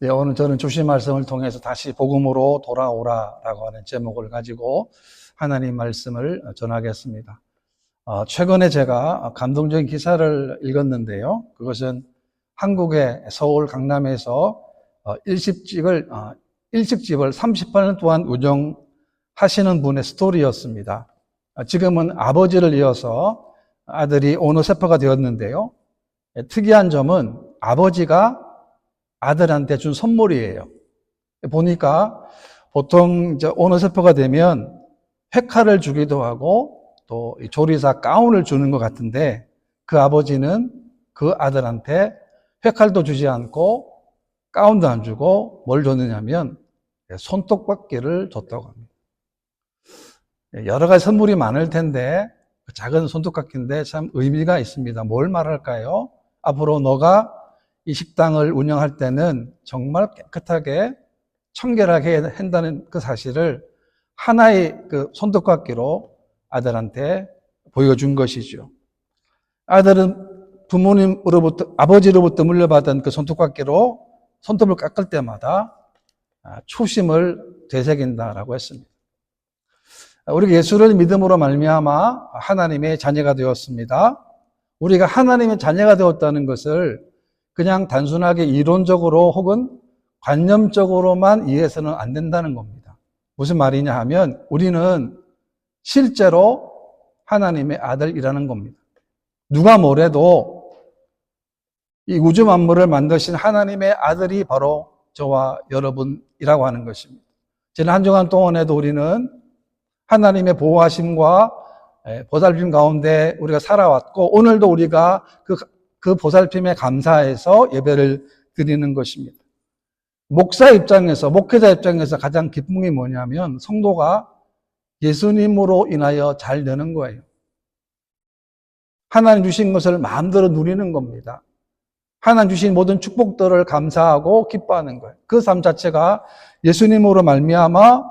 예, 오늘 저는 주신 말씀을 통해서 다시 복음으로 돌아오라라고 하는 제목을 가지고 하나님 말씀을 전하겠습니다. 최근에 제가 감동적인 기사를 읽었는데요. 그것은 한국의 서울 강남에서 일식집을 30년 동안 운영하시는 분의 스토리였습니다. 지금은 아버지를 이어서 아들이 오너셰퍼가 되었는데요. 특이한 점은 아버지가 아들한테 준 선물이에요. 보니까 보통 이제 오너셰퍼가 되면 회칼을 주기도 하고 또 조리사 가운을 주는 것 같은데 그 아버지는 그 아들한테 회칼도 주지 않고 가운도 안 주고 뭘 줬느냐면 손톱깎이를 줬다고 합니다. 여러 가지 선물이 많을 텐데 작은 손톱깎이인데 참 의미가 있습니다. 뭘 말할까요? 앞으로 너가 이 식당을 운영할 때는 정말 깨끗하게 청결하게 해야 한다는 그 사실을 하나의 그 손톱깎이로 아들한테 보여준 것이죠. 아들은 아버지로부터 물려받은 그 손톱깎이로 손톱을 깎을 때마다 초심을 되새긴다라고 했습니다. 우리가 예수를 믿음으로 말미암아 하나님의 자녀가 되었습니다. 우리가 하나님의 자녀가 되었다는 것을 그냥 단순하게 이론적으로 혹은 관념적으로만 이해해서는 안 된다는 겁니다. 무슨 말이냐 하면 우리는 실제로 하나님의 아들이라는 겁니다. 누가 뭐래도 이 우주 만물을 만드신 하나님의 아들이 바로 저와 여러분이라고 하는 것입니다. 지난 한 주간 동안에도 우리는 하나님의 보호하심과 보살핌 가운데 우리가 살아왔고 오늘도 우리가 그 보살핌에 감사해서 예배를 드리는 것입니다. 목사 입장에서, 목회자 입장에서 가장 기쁨이 뭐냐면 성도가 예수님으로 인하여 잘 되는 거예요. 하나님 주신 것을 마음대로 누리는 겁니다. 하나님 주신 모든 축복들을 감사하고 기뻐하는 거예요. 그 삶 자체가 예수님으로 말미암아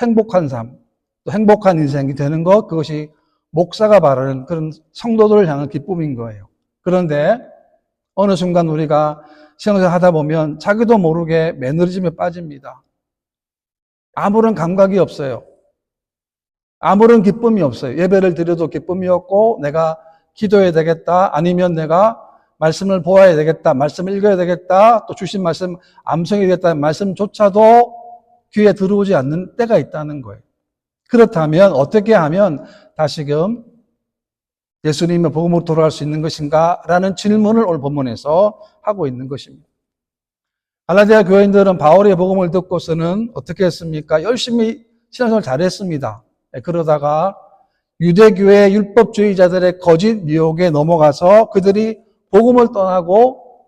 행복한 삶, 또 행복한 인생이 되는 것, 그것이 목사가 바라는 그런 성도들을 향한 기쁨인 거예요. 그런데 어느 순간 우리가 신앙생활 하다 보면 자기도 모르게 매너리즘에 빠집니다. 아무런 감각이 없어요. 아무런 기쁨이 없어요. 예배를 드려도 기쁨이 없고 내가 기도해야 되겠다, 아니면 내가 말씀을 보아야 되겠다, 말씀을 읽어야 되겠다, 또 주신 말씀 암송해야 되겠다는 말씀조차도 귀에 들어오지 않는 때가 있다는 거예요. 그렇다면 어떻게 하면 다시금 예수님의 복음으로 돌아갈 수 있는 것인가? 라는 질문을 오늘 본문에서 하고 있는 것입니다. 갈라디아 교인들은 바울의 복음을 듣고서는 어떻게 했습니까? 열심히 신앙생활을 잘했습니다. 그러다가 유대교의 율법주의자들의 거짓 미혹에 넘어가서 그들이 복음을 떠나고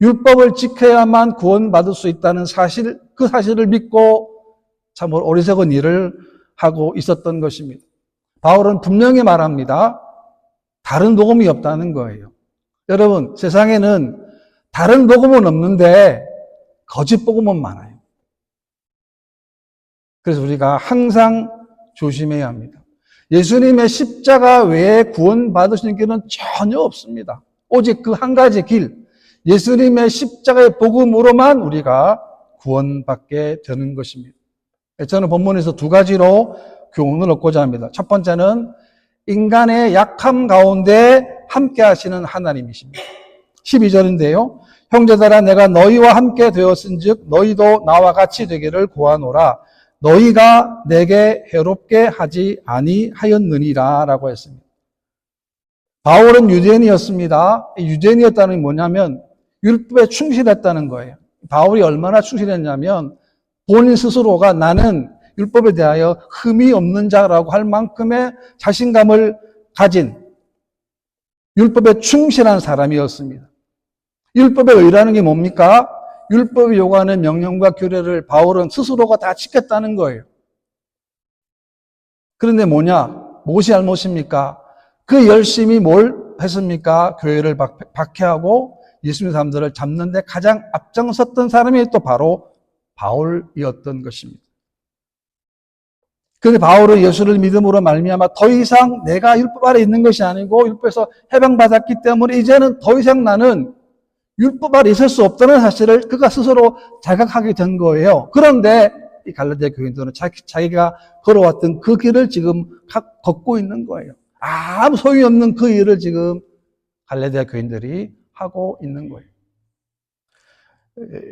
율법을 지켜야만 구원받을 수 있다는 사실, 그 사실을 믿고 참 어리석은 일을 하고 있었던 것입니다. 바울은 분명히 말합니다. 다른 복음이 없다는 거예요. 여러분, 세상에는 다른 복음은 없는데 거짓 복음은 많아요. 그래서 우리가 항상 조심해야 합니다. 예수님의 십자가 외에 구원받으시는 길은 전혀 없습니다. 오직 그 한 가지 길, 예수님의 십자가의 복음으로만 우리가 구원받게 되는 것입니다. 저는 본문에서 두 가지로 교훈을 얻고자 합니다. 첫 번째는 인간의 약함 가운데 함께 하시는 하나님이십니다. 12절인데요. 형제들아 내가 너희와 함께 되었은즉 너희도 나와 같이 되기를 구하노라. 너희가 내게 해롭게 하지 아니하였느니라 라고 했습니다. 바울은 유대인이었습니다. 유대인이었다는 게 뭐냐면 율법에 충실했다는 거예요. 바울이 얼마나 충실했냐면 본인 스스로가 나는 율법에 대하여 흠이 없는 자라고 할 만큼의 자신감을 가진 율법에 충실한 사람이었습니다. 율법의 의라는 게 뭡니까? 율법이 요구하는 명령과 규례를 바울은 스스로가 다 지켰다는 거예요. 그런데 무엇이 잘못입니까? 그 열심히 뭘 했습니까? 교회를 박해하고 예수님 사람들을 잡는 데 가장 앞장섰던 사람이 또 바로 바울이었던 것입니다. 그런데 바울은 예수를 믿음으로 말미암아 더 이상 내가 율법 아래 있는 것이 아니고 율법에서 해방받았기 때문에 이제는 더 이상 나는 율법 아래 있을 수 없다는 사실을 그가 스스로 자각하게 된 거예요. 그런데 이 갈라디아 교인들은 자기가 걸어왔던 그 길을 지금 걷고 있는 거예요. 아무 소용이 없는 그 일을 지금 갈라디아 교인들이 하고 있는 거예요.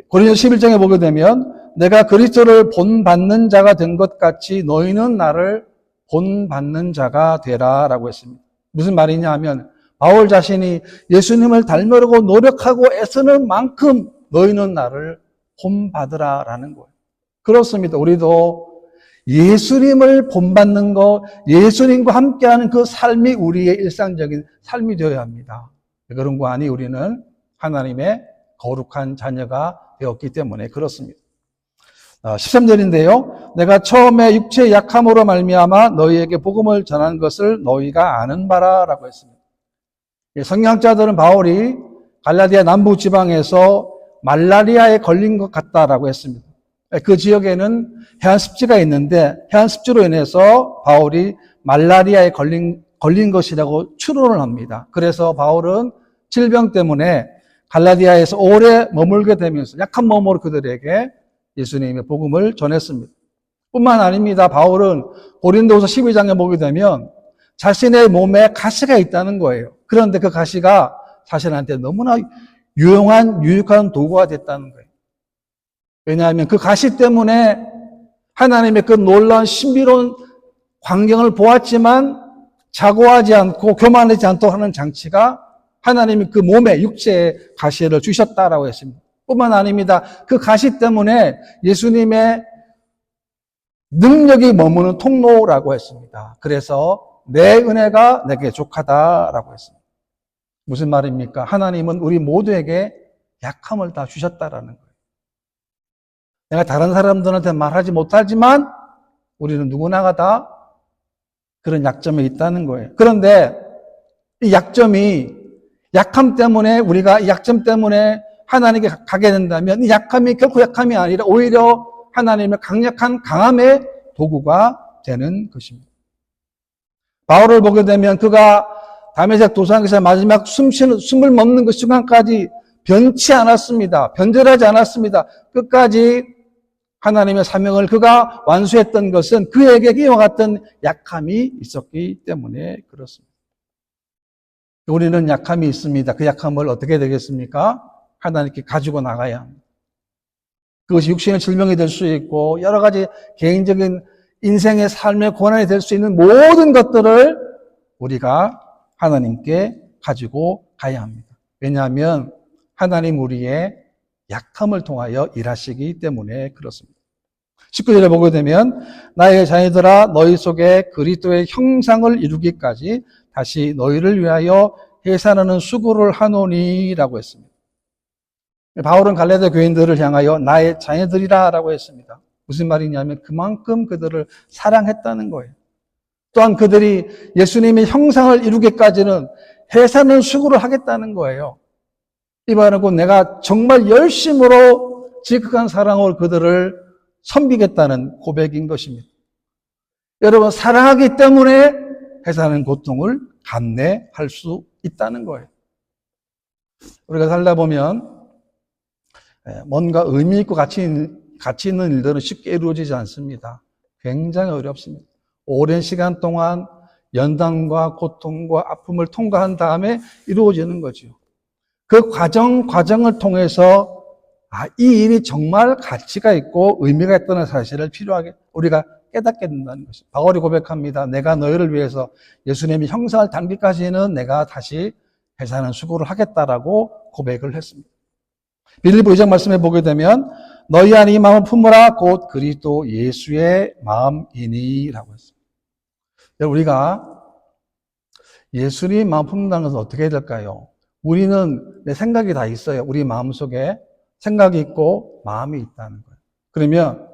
고린도서 11장에 보게 되면 내가 그리스도를 본받는 자가 된 것 같이 너희는 나를 본받는 자가 되라라고 했습니다. 무슨 말이냐 하면 바울 자신이 예수님을 닮으려고 노력하고 애쓰는 만큼 너희는 나를 본받으라라는 거예요. 그렇습니다. 우리도 예수님을 본받는 것, 예수님과 함께하는 그 삶이 우리의 일상적인 삶이 되어야 합니다. 그런 거 아니 우리는 하나님의 거룩한 자녀가 되었기 때문에 그렇습니다. 13절인데요. 내가 처음에 육체의 약함으로 말미암아 너희에게 복음을 전한 것을 너희가 아는 바라라고 했습니다. 성경학자들은 바울이 갈라디아 남부 지방에서 말라리아에 걸린 것 같다라고 했습니다. 그 지역에는 해안습지가 있는데 해안습지로 인해서 바울이 말라리아에 걸린 것이라고 추론을 합니다. 그래서 바울은 질병 때문에 갈라디아에서 오래 머물게 되면서 약한 몸으로 그들에게 예수님의 복음을 전했습니다. 뿐만 아닙니다. 바울은 고린도후서 12장에 보게 되면 자신의 몸에 가시가 있다는 거예요. 그런데 그 가시가 자신한테 너무나 유익한 도구가 됐다는 거예요. 왜냐하면 그 가시 때문에 하나님의 그 놀라운 신비로운 광경을 보았지만 자고하지 않고 교만하지 않도록 하는 장치가 하나님이 그 몸에 육체에 가시를 주셨다라고 했습니다. 뿐만 아닙니다. 그 가시 때문에 예수님의 능력이 머무는 통로라고 했습니다. 그래서 내 은혜가 내게 족하다라고 했습니다. 무슨 말입니까? 하나님은 우리 모두에게 약함을 다 주셨다라는 거예요. 내가 다른 사람들한테 말하지 못하지만 우리는 누구나가 다 그런 약점이 있다는 거예요. 그런데 이 약함 때문에 우리가 이 약점 때문에 하나님께 가게 된다면 이 약함이 결코 약함이 아니라 오히려 하나님의 강력한 강함의 도구가 되는 것입니다. 바울을 보게 되면 그가 다메섹 도상에서 마지막 숨을 멈는 그 순간까지 변치 않았습니다. 변절하지 않았습니다. 끝까지 하나님의 사명을 그가 완수했던 것은 그에게 이와 같은 약함이 있었기 때문에 그렇습니다. 우리는 약함이 있습니다. 그 약함을 어떻게 되겠습니까? 하나님께 가지고 나가야 합니다. 그것이 육신의 질병이 될 수 있고 여러 가지 개인적인 인생의 삶의 고난이 될 수 있는 모든 것들을 우리가 하나님께 가지고 가야 합니다. 왜냐하면 하나님 우리의 약함을 통하여 일하시기 때문에 그렇습니다. 19절에 보게 되면 나의 자녀들아 너희 속에 그리스도의 형상을 이루기까지 다시 너희를 위하여 해산하는 수고를 하노니라고 했습니다. 바울은 갈라디아 교인들을 향하여 나의 자녀들이라 라고 했습니다. 무슨 말이냐면 그만큼 그들을 사랑했다는 거예요. 또한 그들이 예수님의 형상을 이루기까지는 해산하는 수고를 하겠다는 거예요. 이 말은 곧 내가 정말 열심으로 지극한 사랑으로 그들을 섬기겠다는 고백인 것입니다. 여러분, 사랑하기 때문에 해산하는 고통을 감내할 수 있다는 거예요. 우리가 살다 보면 뭔가 의미 있고 가치 있는 일들은 쉽게 이루어지지 않습니다. 굉장히 어렵습니다. 오랜 시간 동안 연단과 고통과 아픔을 통과한 다음에 이루어지는 거죠. 그 과정을 통해서 이 일이 정말 가치가 있고 의미가 있다는 사실을 필요하게 우리가 깨닫게 된다는 것입니다. 바울이 고백합니다. 내가 너희를 위해서 예수님의 형상을 담기까지는 내가 다시 해산하는 수고를 하겠다라고 고백을 했습니다. 빌립보 2장 말씀에 보게 되면 너희 안에 이 마음을 품으라 곧 그리스도 예수의 마음이니라고 했습니다. 우리가 예수님 마음 품는다는 것은 어떻게 해야 될까요? 우리는 내 생각이 다 있어요. 우리 마음속에 생각이 있고 마음이 있다는 거예요. 그러면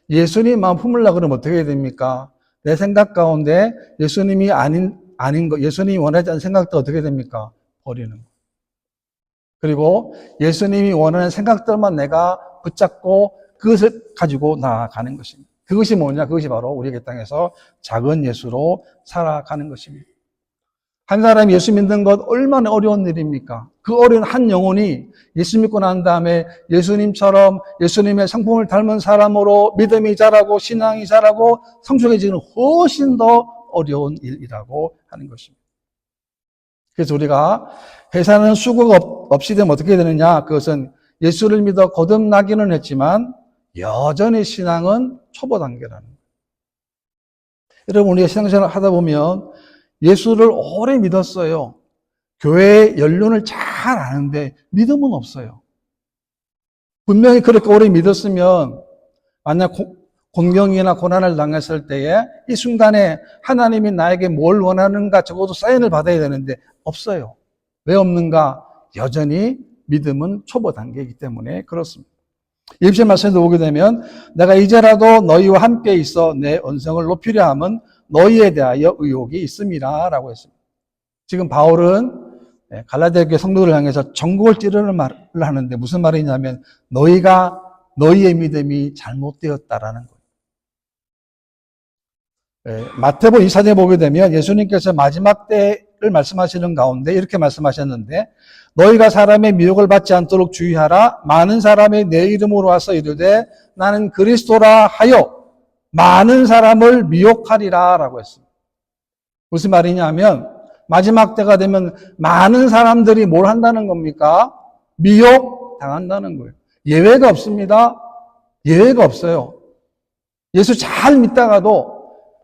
예수님 마음 품으려고 그러면 어떻게 해야 됩니까? 내 생각 가운데 예수님이 아닌 거, 예수님이 원하지 않는 생각도 어떻게 됩니까? 버리는 거예요. 그리고 예수님이 원하는 생각들만 내가 붙잡고 그것을 가지고 나아가는 것입니다. 그것이 뭐냐? 그것이 바로 우리의 땅에서 작은 예수로 살아가는 것입니다. 한 사람이 예수 믿는 것 얼마나 어려운 일입니까? 그 어려운 한 영혼이 예수 믿고 난 다음에 예수님처럼 예수님의 성품을 닮은 사람으로 믿음이 자라고 신앙이 자라고 성숙해지는 훨씬 더 어려운 일이라고 하는 것입니다. 그래서 우리가 회사는 수고가 없이 되면 어떻게 되느냐? 그것은 예수를 믿어 거듭나기는 했지만 여전히 신앙은 초보 단계라는 거예요. 여러분, 우리가 신앙생활을 하다 보면 예수를 오래 믿었어요. 교회의 연륜을 잘 아는데 믿음은 없어요. 분명히 그렇게 오래 믿었으면 만약 공경이나 고난을 당했을 때에 이 순간에 하나님이 나에게 뭘 원하는가 적어도 사인을 받아야 되는데 없어요. 왜 없는가? 여전히 믿음은 초보 단계이기 때문에 그렇습니다. 20절 말씀에 오게 되면 내가 이제라도 너희와 함께 있어 내 언성을 높이려 함은 너희에 대하여 의혹이 있음이라 라고 했습니다. 지금 바울은 갈라디아 교회 성도들을 향해서 전국을 찌르는 말을 하는데 무슨 말이냐면 너희의 믿음이 잘못되었다라는 거예요. 마태복음 24장에 보게 되면 예수님께서 마지막 때를 말씀하시는 가운데 이렇게 말씀하셨는데 너희가 사람의 미혹을 받지 않도록 주의하라. 많은 사람이 내 이름으로 와서 이르되 나는 그리스도라 하여 많은 사람을 미혹하리라 라고 했습니다. 무슨 말이냐면 마지막 때가 되면 많은 사람들이 뭘 한다는 겁니까? 미혹 당한다는 거예요. 예외가 없습니다. 예외가 없어요. 예수 잘 믿다가도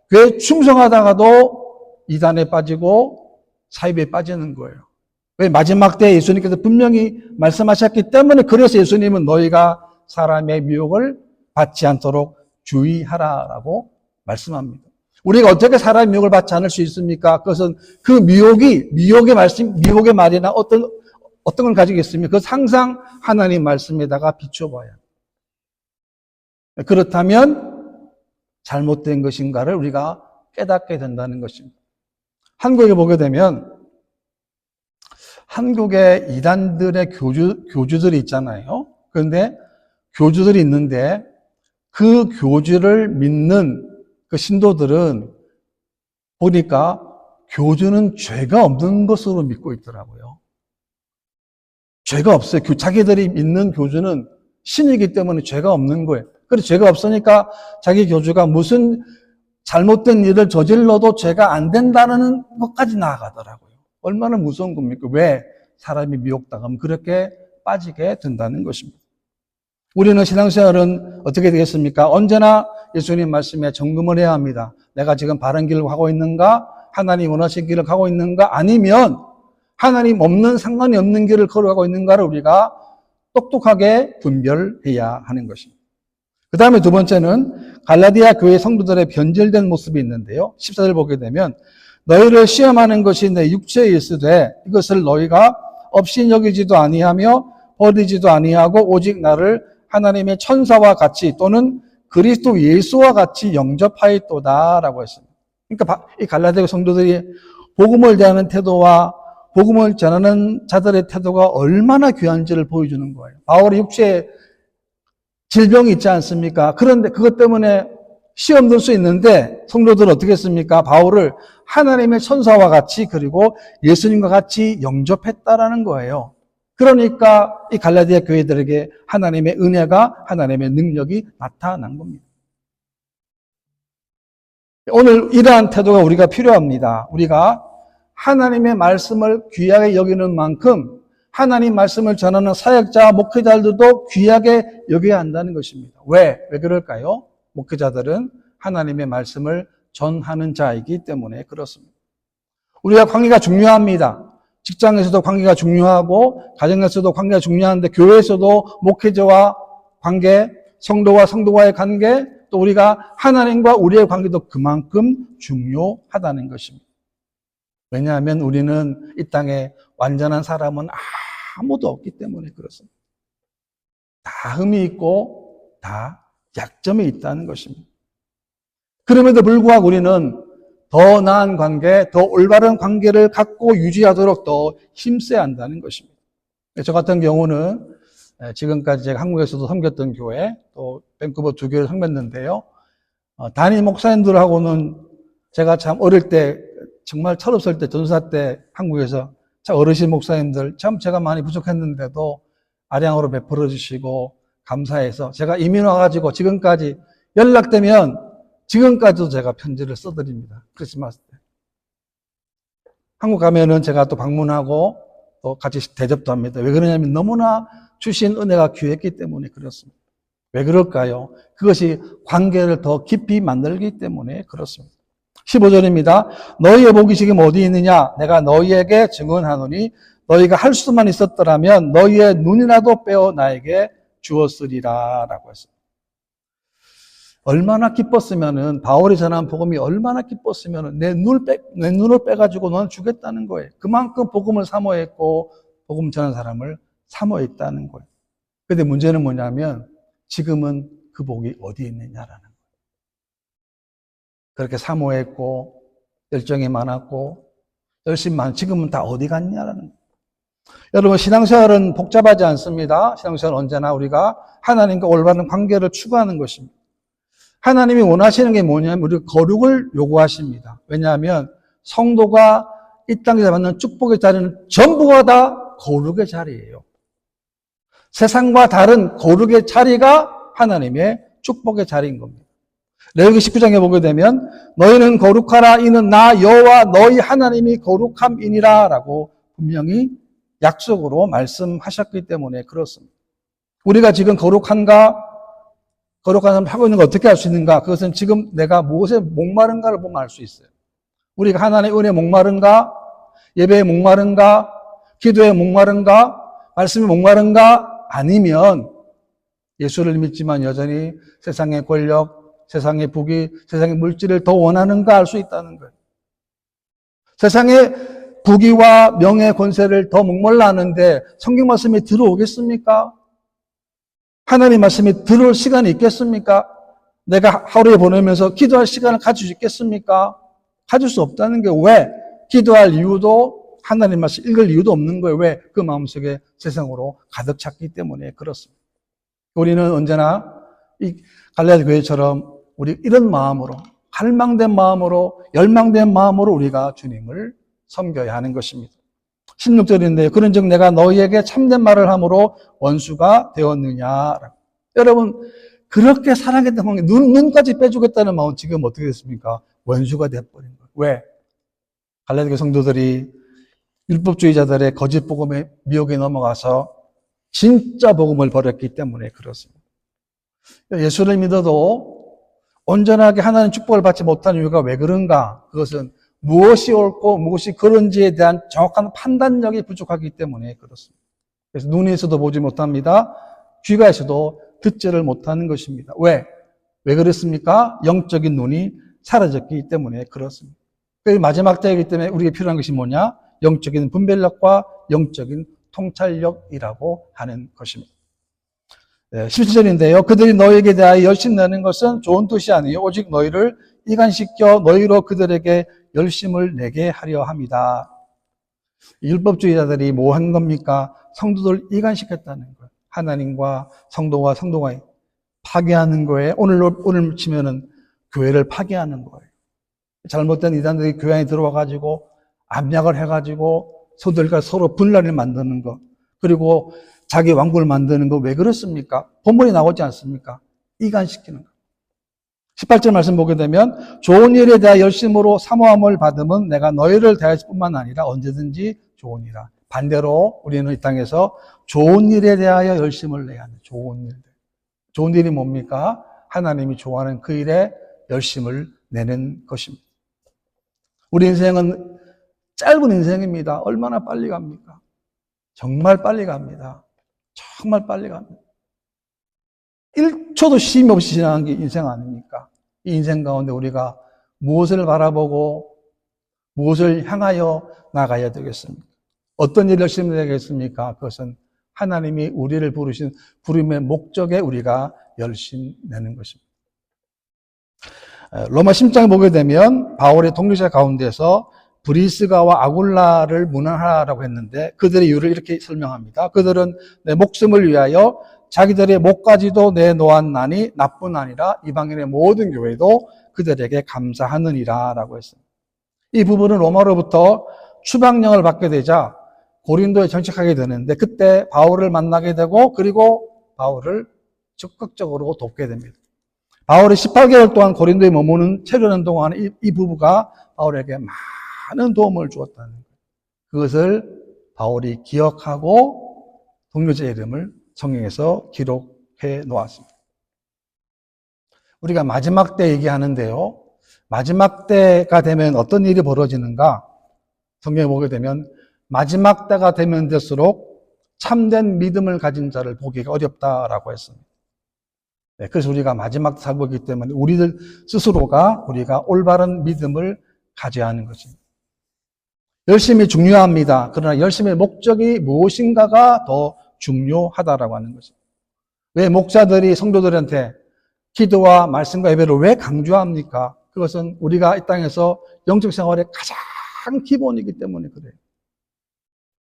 교회 충성하다가도 이단에 빠지고 사입에 빠지는 거예요. 왜? 마지막 때 예수님께서 분명히 말씀하셨기 때문에 그래서 예수님은 너희가 사람의 미혹을 받지 않도록 주의하라라고 말씀합니다. 우리가 어떻게 사람의 미혹을 받지 않을 수 있습니까? 그것은 그 미혹의 말이나 어떤 걸 가지고 있으면 그것 항상 하나님 말씀에다가 비춰봐야 합니다. 그렇다면 잘못된 것인가를 우리가 깨닫게 된다는 것입니다. 한국에 보게 되면 한국의 이단들의 교주들이 있잖아요. 그런데 교주들이 있는데 그 교주를 믿는 그 신도들은 보니까 교주는 죄가 없는 것으로 믿고 있더라고요. 죄가 없어요. 자기들이 믿는 교주는 신이기 때문에 죄가 없는 거예요. 그래서 죄가 없으니까 자기 교주가 무슨 잘못된 일을 저질러도 죄가 안 된다는 것까지 나아가더라고요. 얼마나 무서운 겁니까? 왜? 사람이 미혹당하면 그렇게 빠지게 된다는 것입니다. 우리는 신앙생활은 어떻게 되겠습니까? 언제나 예수님 말씀에 점검을 해야 합니다. 내가 지금 바른 길을 가고 있는가? 하나님 원하시는 길을 가고 있는가? 아니면 하나님 없는 상관이 없는 길을 걸어가고 있는가를 우리가 똑똑하게 분별해야 하는 것입니다. 그 다음에 두 번째는 갈라디아 교회 성도들의 변질된 모습이 있는데요. 14절 보게 되면 너희를 시험하는 것이 내 육체에 있으되 이것을 너희가 없이 여기지도 아니하며 버리지도 아니하고 오직 나를 하나님의 천사와 같이 또는 그리스도 예수와 같이 영접하였도다라고 했습니다. 그러니까 이 갈라디아 성도들이 복음을 대하는 태도와 복음을 전하는 자들의 태도가 얼마나 귀한지를 보여주는 거예요. 바울의 육체에 질병이 있지 않습니까? 그런데 그것 때문에 시험 들 수 있는데 성도들은 어떻게 했습니까? 바울을 하나님의 천사와 같이 그리고 예수님과 같이 영접했다라는 거예요. 그러니까 이 갈라디아 교회들에게 하나님의 은혜가 하나님의 능력이 나타난 겁니다. 오늘 이러한 태도가 우리가 필요합니다. 우리가 하나님의 말씀을 귀하게 여기는 만큼 하나님 말씀을 전하는 사역자, 목회자들도 귀하게 여겨야 한다는 것입니다. 왜 그럴까요? 목회자들은 하나님의 말씀을 전하는 자이기 때문에 그렇습니다. 우리가 관계가 중요합니다. 직장에서도 관계가 중요하고 가정에서도 관계가 중요한데 교회에서도 목회자와 관계, 성도와 성도와의 관계, 또 우리가 하나님과 우리의 관계도 그만큼 중요하다는 것입니다. 왜냐하면 우리는 이 땅에 완전한 사람은 아무도 없기 때문에 그렇습니다. 다 흠이 있고 다 약점이 있다는 것입니다. 그럼에도 불구하고 우리는 더 나은 관계, 더 올바른 관계를 갖고 유지하도록 더 힘써야 한다는 것입니다. 저 같은 경우는 지금까지 제가 한국에서도 섬겼던 교회, 또 밴쿠버 두 교회를 섬겼는데요. 담임 목사님들하고는 제가 참 어릴 때 정말 철없을 때, 전도사 때 한국에서 참 어르신 목사님들 참 제가 많이 부족했는데도 아량으로 베풀어 주시고 감사해서 제가 이민 와가지고 지금까지 연락되면 지금까지도 제가 편지를 써드립니다. 크리스마스 때. 한국 가면은 제가 또 방문하고 또 같이 대접도 합니다. 왜 그러냐면 너무나 주신 은혜가 귀했기 때문에 그렇습니다. 왜 그럴까요? 그것이 관계를 더 깊이 만들기 때문에 그렇습니다. 15절입니다. 너희의 복이 지금 어디 있느냐? 내가 너희에게 증언하노니 너희가 할 수만 있었더라면 너희의 눈이라도 빼어 나에게 주었으리라 라고 했습니다. 얼마나 기뻤으면은, 바울이 전한 복음이 얼마나 기뻤으면은 내 눈을 빼가지고 너는 주겠다는 거예요. 그만큼 복음을 사모했고 복음 전한 사람을 사모했다는 거예요. 근데 문제는 뭐냐면 지금은 그 복이 어디에 있느냐라는 거예요. 그렇게 사모했고 열정이 많았고 열심히 많은 지금은 다 어디 갔냐라는 거예요. 여러분, 신앙생활은 복잡하지 않습니다. 신앙생활은 언제나 우리가 하나님과 올바른 관계를 추구하는 것입니다. 하나님이 원하시는 게 뭐냐면 우리 거룩을 요구하십니다. 왜냐하면 성도가 이 땅에서 받는 축복의 자리는 전부가 다 거룩의 자리예요. 세상과 다른 거룩의 자리가 하나님의 축복의 자리인 겁니다. 레위기 19장에 보게 되면 너희는 거룩하라 이는 나 여호와 너희 하나님이 거룩함이니라 라고 분명히 약속으로 말씀하셨기 때문에 그렇습니다. 우리가 지금 거룩한가? 거룩한 삶을 하고 있는 거 어떻게 알 수 있는가? 그것은 지금 내가 무엇에 목마른가를 보면 알 수 있어요. 우리가 하나님의 은혜에 목마른가? 예배에 목마른가? 기도에 목마른가? 말씀에 목마른가? 아니면 예수를 믿지만 여전히 세상의 권력, 세상의 부귀, 세상의 물질을 더 원하는가 알 수 있다는 거예요. 세상의 부귀와 명예, 권세를 더 목말라 하는데 성경 말씀이 들어오겠습니까? 하나님 말씀이 들어올 시간이 있겠습니까? 내가 하루에 보내면서 기도할 시간을 가질 수 있겠습니까? 가질 수 없다는 게 왜? 기도할 이유도 하나님 말씀 읽을 이유도 없는 거예요. 왜? 그 마음속에 세상으로 가득 찼기 때문에 그렇습니다. 우리는 언제나 이 갈라디아 교회처럼 우리 이런 마음으로 갈망된 마음으로 열망된 마음으로 우리가 주님을 섬겨야 하는 것입니다. 16절인데요. 그런즉 내가 너희에게 참된 말을 함으로 원수가 되었느냐. 여러분, 그렇게 사랑했던 관계, 눈까지 빼주겠다는 마음은 지금 어떻게 됐습니까? 원수가 되어버린 거예요. 왜? 갈라디아 성도들이 율법주의자들의 거짓 복음의 미혹에 넘어가서 진짜 복음을 버렸기 때문에 그렇습니다. 예수를 믿어도 온전하게 하나님 축복을 받지 못한 이유가 왜 그런가? 그것은 무엇이 옳고 무엇이 그런지에 대한 정확한 판단력이 부족하기 때문에 그렇습니다. 그래서 눈이 있어도 보지 못합니다. 귀가 있어도 듣지를 못하는 것입니다. 왜? 왜 그렇습니까? 영적인 눈이 사라졌기 때문에 그렇습니다. 그 마지막 때이기 때문에 우리에게 필요한 것이 뭐냐? 영적인 분별력과 영적인 통찰력이라고 하는 것입니다. 17절인데요. 그들이 너에게 대하여 열심내는 것은 좋은 뜻이 아니요 오직 너희를 이간시켜 너희로 그들에게 열심을 내게 하려 합니다. 율법주의자들이 뭐 한 겁니까? 성도들 이간시켰다는 거예요. 하나님과 성도가 파괴하는 거예요. 오늘 치면은 교회를 파괴하는 거예요. 잘못된 이단들이 교회 안에 들어와가지고 압력을 해가지고 소들과 서로 분란을 만드는 것, 그리고 자기 왕국을 만드는 거 왜 그렇습니까? 본문이 나오지 않습니까? 이간시키는 것. 18절 말씀 보게 되면 좋은 일에 대하 열심으로 사모함을 받으면 내가 너희를 대하실 뿐만 아니라 언제든지 좋은 일이라. 반대로 우리는 이 땅에서 좋은 일에 대하여 열심을 내야 합니다. 좋은 일. 좋은 일이 뭡니까? 하나님이 좋아하는 그 일에 열심을 내는 것입니다. 우리 인생은 짧은 인생입니다. 얼마나 빨리 갑니까? 정말 빨리 갑니다. 정말 빨리 갑니다. 1초도 쉼 없이 지나간 게 인생 아닙니까? 이 인생 가운데 우리가 무엇을 바라보고 무엇을 향하여 나가야 되겠습니까? 어떤 일을 열심히 되겠습니까? 그것은 하나님이 우리를 부르신 부름의 목적에 우리가 열심 내는 것입니다. 로마 10장에 보게 되면 바울의 동료자 가운데서 브리스가와 아굴라를 문안하라고 했는데 그들의 이유를 이렇게 설명합니다. 그들은 내 목숨을 위하여 자기들의 목까지도 내놓았나니 나뿐 아니라 이방인의 모든 교회도 그들에게 감사하느니라 라고 했습니다. 이 부부는 로마로부터 추방령을 받게 되자 고린도에 정착하게 되는데 그때 바울을 만나게 되고 그리고 바울을 적극적으로 돕게 됩니다. 바울이 18개월 동안 고린도에 머무는 체류하는 동안 이 부부가 바울에게 많은 도움을 주었다는 거예요. 그것을 바울이 기억하고 동료자의 이름을 성경에서 기록해 놓았습니다. 우리가 마지막 때 얘기하는데요. 마지막 때가 되면 어떤 일이 벌어지는가? 성경에 보게 되면 마지막 때가 되면 될수록 참된 믿음을 가진 자를 보기가 어렵다라고 했습니다. 네, 그래서 우리가 마지막 때 살고 있기 때문에 우리들 스스로가 우리가 올바른 믿음을 가져야 하는 것입니다. 열심이 중요합니다. 그러나 열심의 목적이 무엇인가가 더 중요하다라고 하는 것입니다. 왜 목사들이 성도들한테 기도와 말씀과 예배를 왜 강조합니까? 그것은 우리가 이 땅에서 영적 생활의 가장 기본이기 때문에 그래요.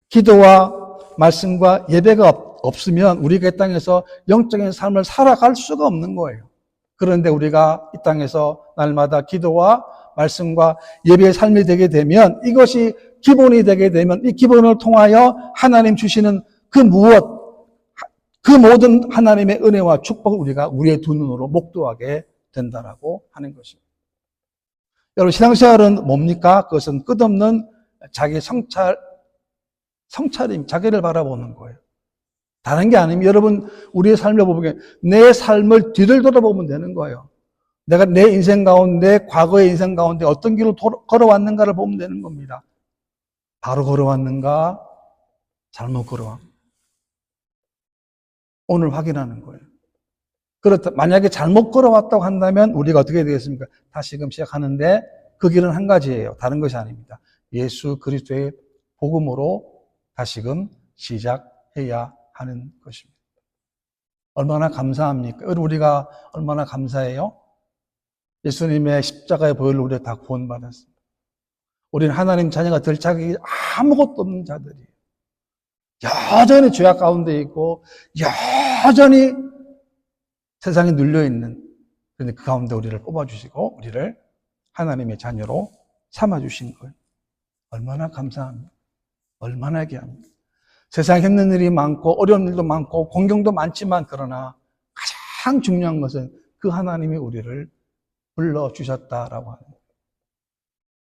기도와 말씀과 예배가 없으면 우리가 이 땅에서 영적인 삶을 살아갈 수가 없는 거예요. 그런데 우리가 이 땅에서 날마다 기도와 말씀과 예배의 삶이 되게 되면 이것이 기본이 되게 되면 이 기본을 통하여 하나님 주시는 그 무엇, 그 모든 하나님의 은혜와 축복을 우리가 우리의 두 눈으로 목도하게 된다라고 하는 것입니다. 여러분, 신앙생활은 뭡니까? 그것은 끝없는 자기 성찰임, 자기를 바라보는 거예요. 다른 게 아니면 여러분, 우리의 삶을 보면 내 삶을 뒤를 돌아보면 되는 거예요. 내가 내 인생 가운데, 과거의 인생 가운데 어떤 길을 걸어왔는가를 보면 되는 겁니다. 바로 걸어왔는가? 잘못 걸어왔는가? 오늘 확인하는 거예요. 그렇다. 만약에 잘못 걸어왔다고 한다면 우리가 어떻게 되겠습니까? 다시금 시작하는데 그 길은 한 가지예요. 다른 것이 아닙니다. 예수 그리스도의 복음으로 다시금 시작해야 하는 것입니다. 얼마나 감사합니까? 우리가 얼마나 감사해요? 예수님의 십자가의 보혈로 우리가 다 구원받았습니다. 우리는 하나님 자녀가 될 자격이 아무것도 없는 자들이에요. 여전히 죄악 가운데 있고 여전히 세상에 눌려있는, 그런데 그 가운데 우리를 뽑아주시고 우리를 하나님의 자녀로 삼아주신 거예요. 얼마나 감사합니까? 얼마나 귀합니까? 세상에 힘든 일이 많고 어려운 일도 많고 공경도 많지만 그러나 가장 중요한 것은 그 하나님이 우리를 불러주셨다라고 하는 거예요.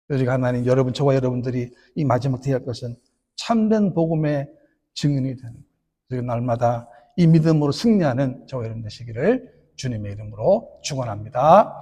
우리가 하나님, 여러분, 저와 여러분들이 이 마지막 때에 할 것은 참된 복음의 증인이 되는 거예요. 그리고 날마다 이 믿음으로 승리하는 저와 여러분 되시기를 주님의 이름으로 축원합니다.